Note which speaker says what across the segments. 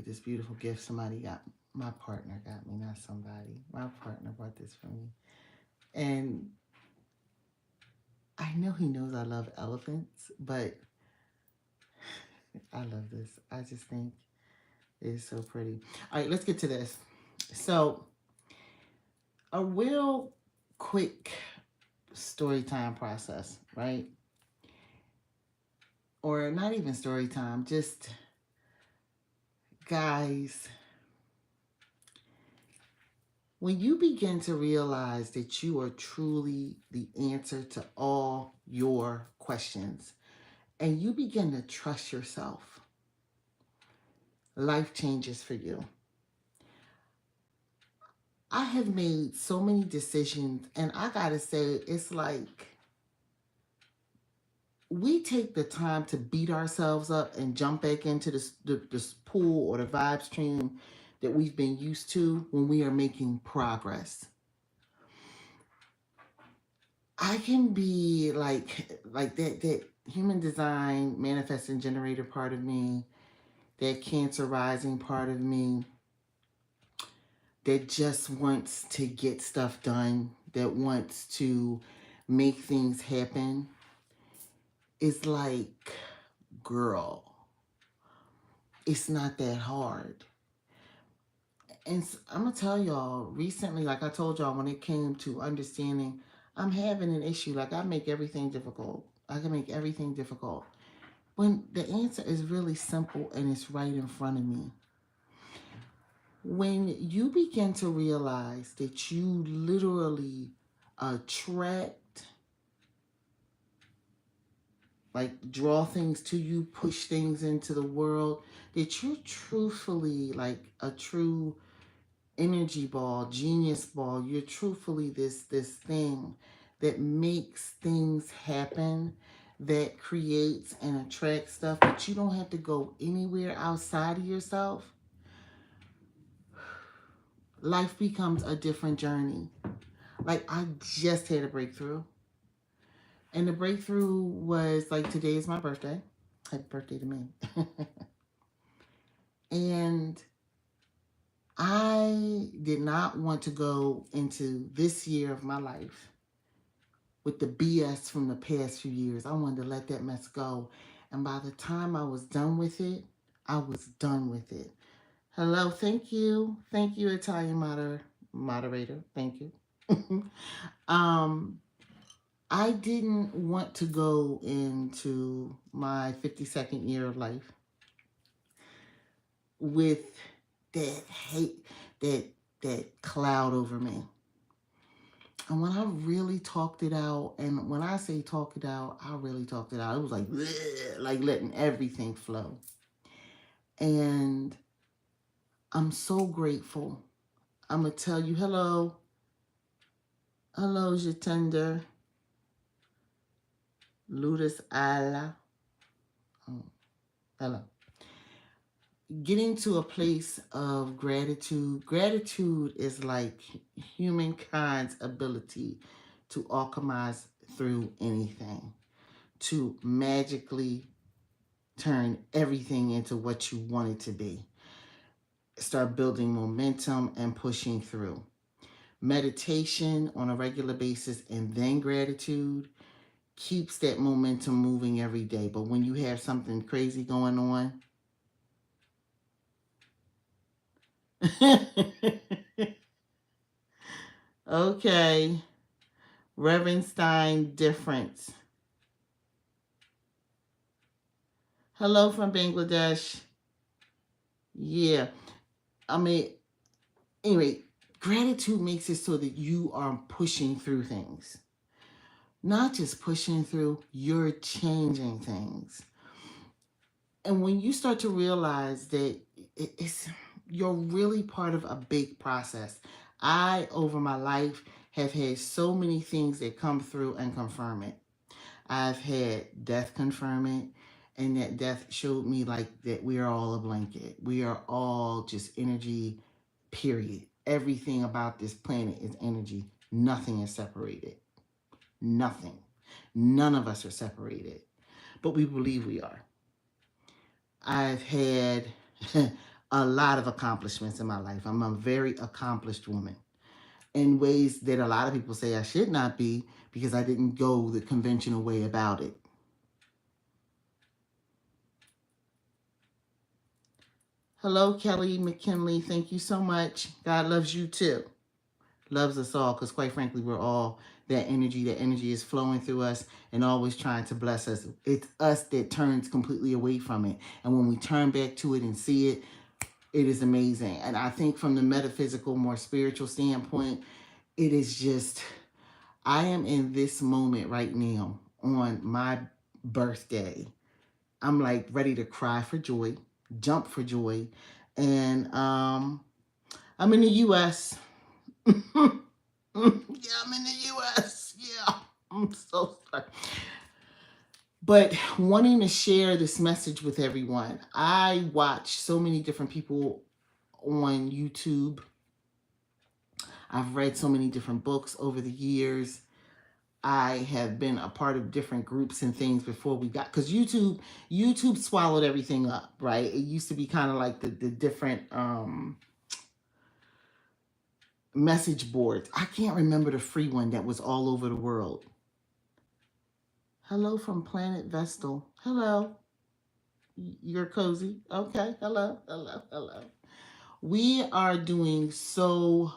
Speaker 1: at this beautiful gift somebody got. My partner got me, not somebody. My partner brought this for me. And I know he knows I love elephants, but I love this. I just think it's so pretty. All right, let's get to this. So, a real quick story time process, right? Or not even story time, just guys, when you begin to realize that you are truly the answer to all your questions and you begin to trust yourself, life changes for you. I have made so many decisions, and I gotta say, it's like we take the time to beat ourselves up and jump back into this pool or the vibe stream that we've been used to when we are making progress. I can be like that human design manifesting generator part of me, that cancer rising part of me that just wants to get stuff done, that wants to make things happen. Is like, girl, it's not that hard. And I'm gonna tell y'all, recently, like I told y'all, when it came to understanding, I'm having an issue. Like, I make everything difficult. I can make everything difficult when the answer is really simple and it's right in front of me. When you begin to realize that you literally attract, like draw things to you, push things into the world, that you're truthfully like a true energy ball, genius ball. You're truthfully this thing that makes things happen, that creates and attracts stuff, that you don't have to go anywhere outside of yourself. Life becomes a different journey. Like, I just had a breakthrough. And the breakthrough was like, today is my birthday. Happy birthday to me. And I did not want to go into this year of my life with the BS from the past few years. I wanted to let that mess go. And by the time I was done with it, I was done with it. Hello, thank you. Thank you, Italian moderator. Thank you. I didn't want to go into my 52nd year of life with that hate, that cloud over me. And when I really talked it out, and when I say talk it out, I really talked it out. It was like, bleh, like letting everything flow. And I'm so grateful. I'm going to tell you, hello. Hello, Jatender. Ludus Allah. Oh, hello. Getting to a place of gratitude. Gratitude is like humankind's ability to alchemize through anything, to magically turn everything into what you want it to be. Start building momentum and pushing through. Meditation on a regular basis and then gratitude keeps that momentum moving every day. But when you have something crazy going on, okay, Reverend Stein difference. Hello from Bangladesh. Yeah. I mean, anyway, gratitude makes it so that you are pushing through things. Not just pushing through, you're changing things. And when you start to realize that you're really part of a big process. I, over my life, have had so many things that come through and confirm it. I've had death confirm it, and that death showed me like that we are all a blanket. We are all just energy, period. Everything about this planet is energy. Nothing is separated. Nothing. None of us are separated, but we believe we are. I've had a lot of accomplishments in my life. I'm a very accomplished woman in ways that a lot of people say I should not be because I didn't go the conventional way about it. Hello, Kelly McKinley. Thank you so much. God loves you too. Loves us all because, quite frankly, we're all that energy. That energy is flowing through us and always trying to bless us. It's us that turns completely away from it. And when we turn back to it and see it, it is amazing. And I think from the metaphysical, more spiritual standpoint, it is just, I am in this moment right now on my birthday. I'm like ready to cry for joy, jump for joy. And I'm in the US. Yeah, I'm in the US. Yeah, I'm so sorry. But wanting to share this message with everyone, I watch so many different people on YouTube. I've read so many different books over the years. I have been a part of different groups and things before we got, because YouTube swallowed everything up, right? It used to be kind of like the different message boards. I can't remember the free one that was all over the world. Hello from Planet Vestal. Hello. You're cozy. Okay. Hello. Hello. Hello. We are doing so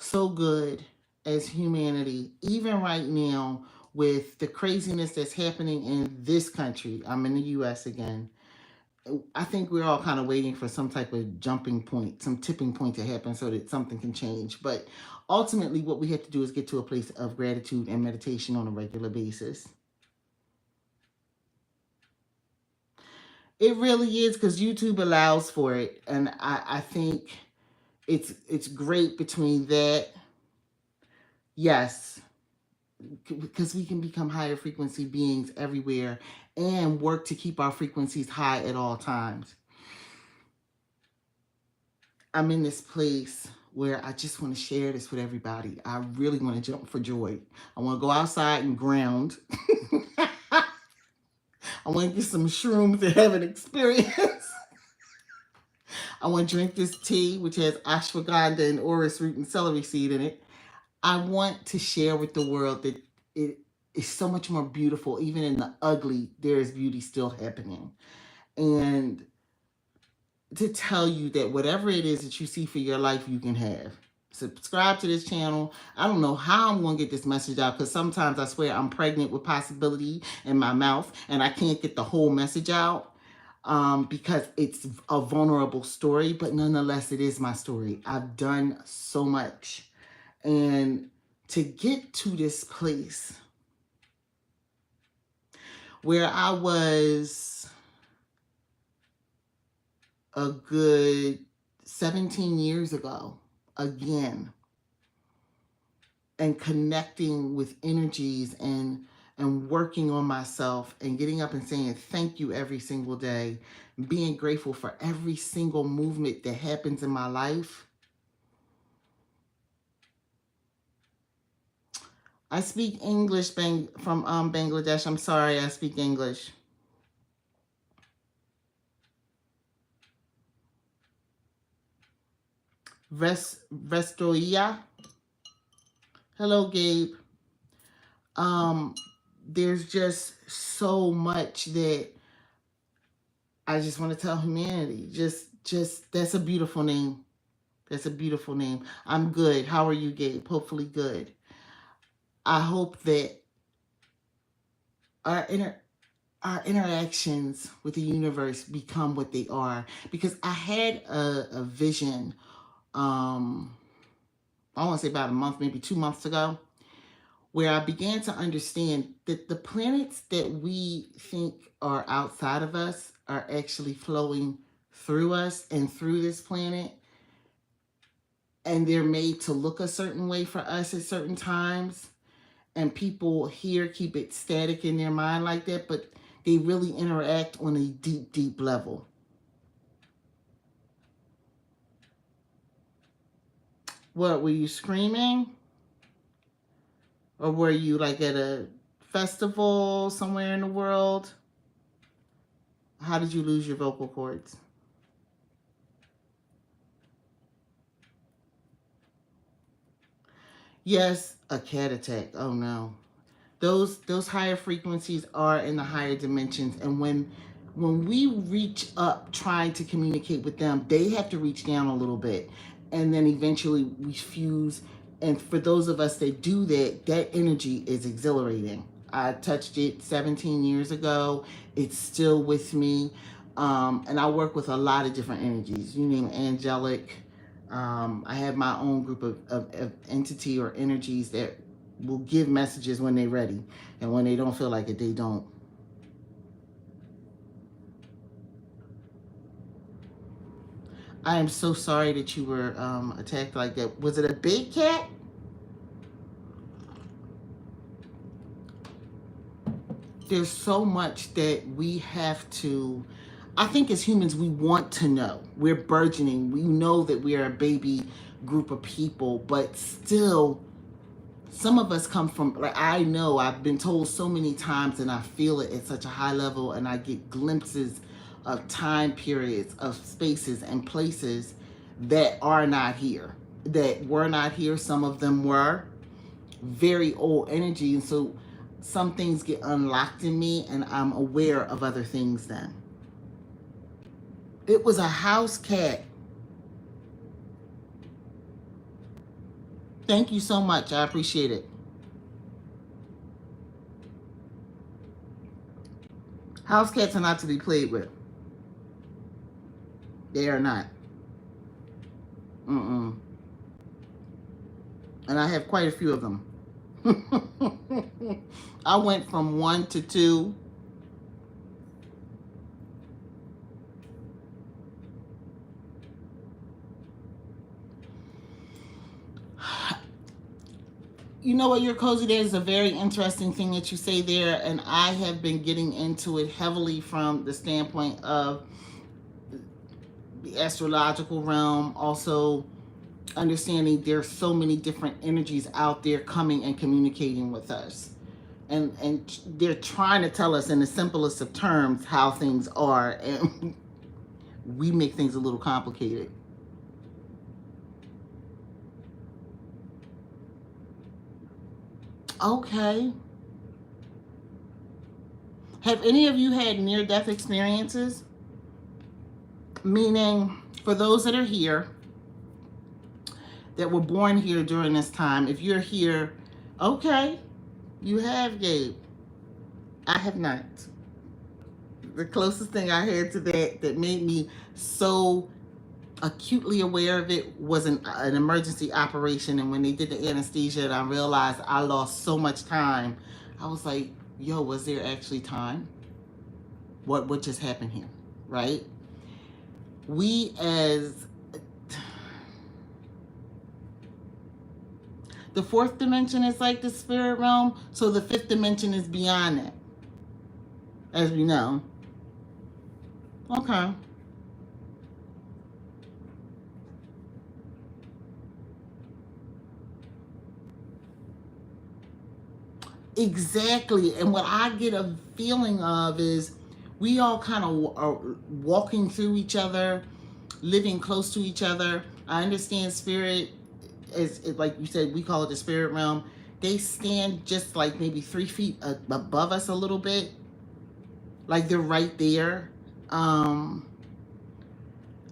Speaker 1: good as humanity, even right now with the craziness that's happening in this country. I'm in the US again. I think we're all kind of waiting for some type of jumping point, some tipping point to happen so that something can change. But ultimately, what we have to do is get to a place of gratitude and meditation on a regular basis. It really is, because YouTube allows for it. And I think it's great between that. Yes, because we can become higher frequency beings everywhere and work to keep our frequencies high at all times. I'm in this place where I just want to share this with everybody. I really want to jump for joy. I want to go outside and ground. I want to get some shrooms to have an experience. I want to drink this tea, which has ashwagandha and orris root and celery seed in it. I want to share with the world that it is so much more beautiful. Even in the ugly, there is beauty still happening. And to tell you that whatever it is that you see for your life, you can have. Subscribe to this channel. I don't know how I'm going to get this message out, because sometimes I swear I'm pregnant with possibility in my mouth and I can't get the whole message out because it's a vulnerable story. But nonetheless, it is my story. I've done so much. And to get to this place where I was a good 17 years ago, again, and connecting with energies and working on myself and getting up and saying thank you every single day, being grateful for every single movement that happens in my life. I speak English from Bangladesh. I'm sorry, I speak English. Vestoia. Hello, Gabe. There's just so much that I just want to tell humanity. Just that's a beautiful name. That's a beautiful name. I'm good. How are you, Gabe? Hopefully good. I hope that our interactions with the universe become what they are. Because I had a vision, I want to say about a month, maybe 2 months ago, where I began to understand that the planets that we think are outside of us are actually flowing through us and through this planet. And they're made to look a certain way for us at certain times. And people here keep it static in their mind like that, but they really interact on a deep, deep level. What, were you screaming? Or were you like at a festival somewhere in the world? How did you lose your vocal cords? Yes, a cat attack. Oh no. Those higher frequencies are in the higher dimensions, and when we reach up trying to communicate with them, they have to reach down a little bit, and then eventually we fuse. And for those of us that do that, that energy is exhilarating. I touched it 17 years ago. It's still with me. And I work with a lot of different energies. You name angelic. I have my own group of entity or energies that will give messages when they're ready. And when they don't feel like it, they don't. I am so sorry that you were attacked like that. Was it a big cat? There's so much that we have to, I think as humans, we want to know. We're burgeoning. We know that we are a baby group of people, but still, some of us come from, like, I know I've been told so many times and I feel it at such a high level, and I get glimpses of time periods, of spaces and places that are not here, that were not here. Some of them were very old energy. And so some things get unlocked in me and I'm aware of other things then. It was a house cat. Thank you so much. I appreciate it. House cats are not to be played with. They are not. Mm-mm. And I have quite a few of them. I went from 1 to 2. You know what, your cozy there is a very interesting thing that you say there, and I have been getting into it heavily from the standpoint of the astrological realm, also understanding there's so many different energies out there coming and communicating with us. And they're trying to tell us in the simplest of terms how things are, and we make things a little complicated. Okay. Have any of you had near-death experiences? Meaning, for those that are here, that were born here during this time, if you're here, okay, you have, Gabe. I have not. The closest thing I had to that made me so acutely aware of it was an emergency operation. And when they did the anesthesia and I realized I lost so much time, I was like, yo, was there actually time? What just happened here, right? We as the fourth dimension is like the spirit realm, so the fifth dimension is beyond that, as we know. Okay. Exactly. And what I get a feeling of is we all kind of are walking through each other, living close to each other. I understand spirit is, like you said, we call it the spirit realm. They stand just like maybe 3 feet above us a little bit, like they're right there. Um,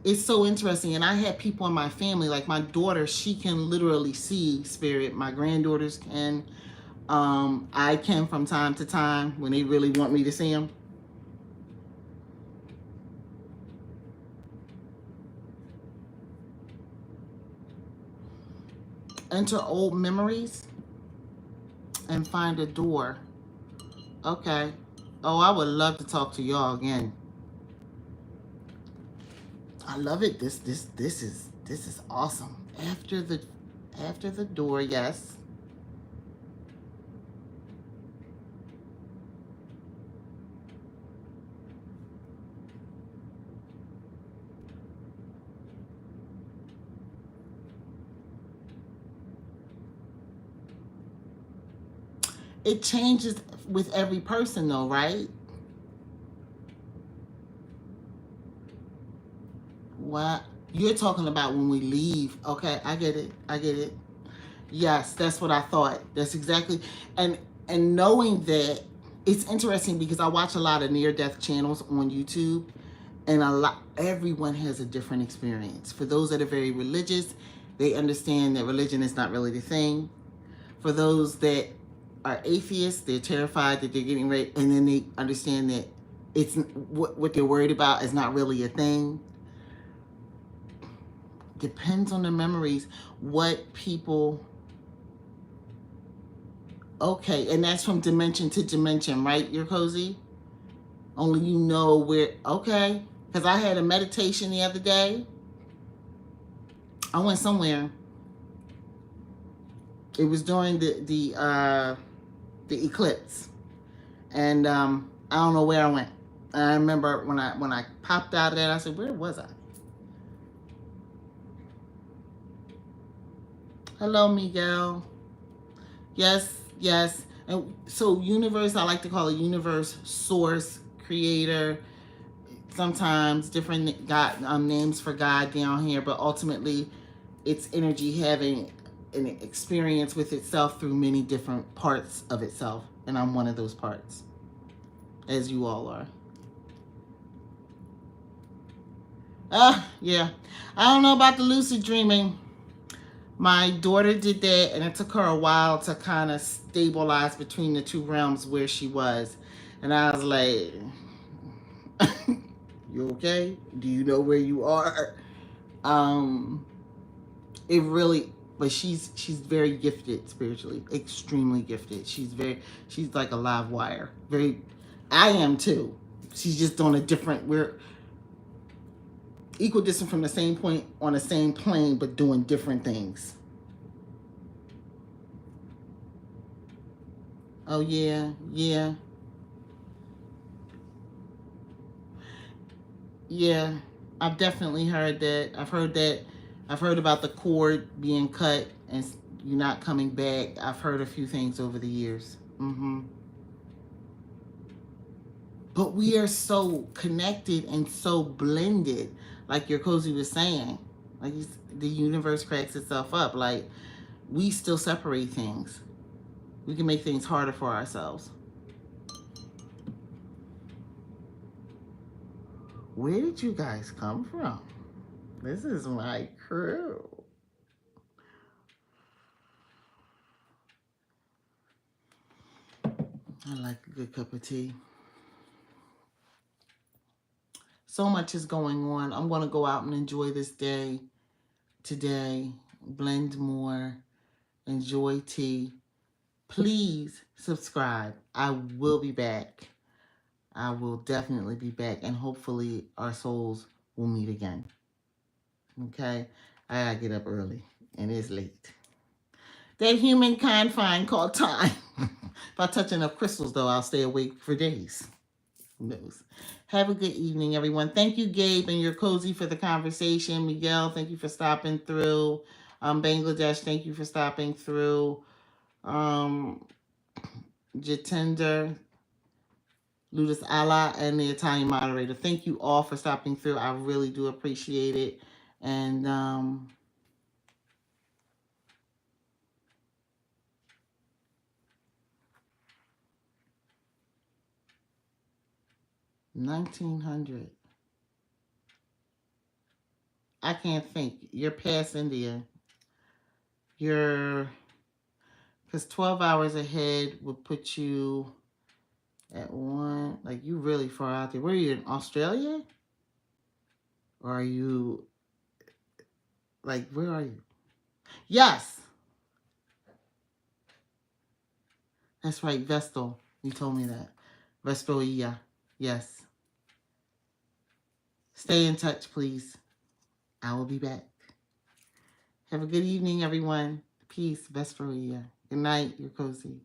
Speaker 1: it's so interesting. And I had people in my family, like my daughter, she can literally see spirit. My granddaughters can. I can from time to time when they really want me to see them. Enter old memories and find a door. Okay. Oh, I would love to talk to y'all again. I love it. This is awesome. After the door, yes. It changes with every person though, right? What you're talking about when we leave. Okay, I get it. I get it. Yes, that's what I thought. That's exactly, and knowing that, it's interesting because I watch a lot of near death channels on YouTube, and everyone has a different experience. For those that are very religious, they understand that religion is not really the thing. For those that are atheists, they're terrified that they're getting ready, and then they understand that it's what they're worried about is not really a thing. Depends on the memories, what people. Okay, and that's from dimension to dimension, right? You're cozy. Only you know where. Okay, because I had a meditation the other day. I went somewhere. It was during the eclipse, and I don't know where I went. I remember when I popped out of that, I said, "Where was I?" Hello, Miguel. Yes, yes. And so, universe, I like to call it universe, source, creator. Sometimes different God names for God down here, but ultimately, it's energy having an experience with itself through many different parts of itself, and I'm one of those parts, as you all are. Yeah. I don't know about the lucid dreaming. My daughter did that, and it took her a while to kind of stabilize between the two realms where she was. And I was like, "You okay? Do you know where you are?" Um, it really, but she's very gifted spiritually, extremely gifted. She's like a live wire. Very, I am too. She's just on a different. We're equal distance from the same point on the same plane, but doing different things. Oh yeah, yeah, yeah. I've definitely heard that. I've heard that. I've heard about the cord being cut and you not coming back. I've heard a few things over the years. But we are so connected and so blended, like your cozy was saying. Like the universe cracks itself up. Like we still separate things. We can make things harder for ourselves. Where did you guys come from? This is my crew. I like a good cup of tea. So much is going on. I'm going to go out and enjoy this day today. Blend more. Enjoy tea. Please subscribe. I will be back. I will definitely be back, and hopefully our souls will meet again. Okay? I gotta get up early, and it's late. That human confine called time. If I touch enough crystals, though, I'll stay awake for days. Who knows? Have a good evening, everyone. Thank you, Gabe and your cozy, for the conversation. Miguel, thank you for stopping through. Bangladesh, thank you for stopping through. Jatinder, Ludus Allah, and the Italian moderator. Thank you all for stopping through. I really do appreciate it. And 1900. I can't think. You're past India. Because 12 hours ahead would put you at one. Like, you really far out there. Where are you, in Australia? Or are you, like, where are you? Yes. That's right, Vestal. You told me that. Vestolia. Yes. Stay in touch, please. I will be back. Have a good evening, everyone. Peace. Vestolia. Good night. You're cozy.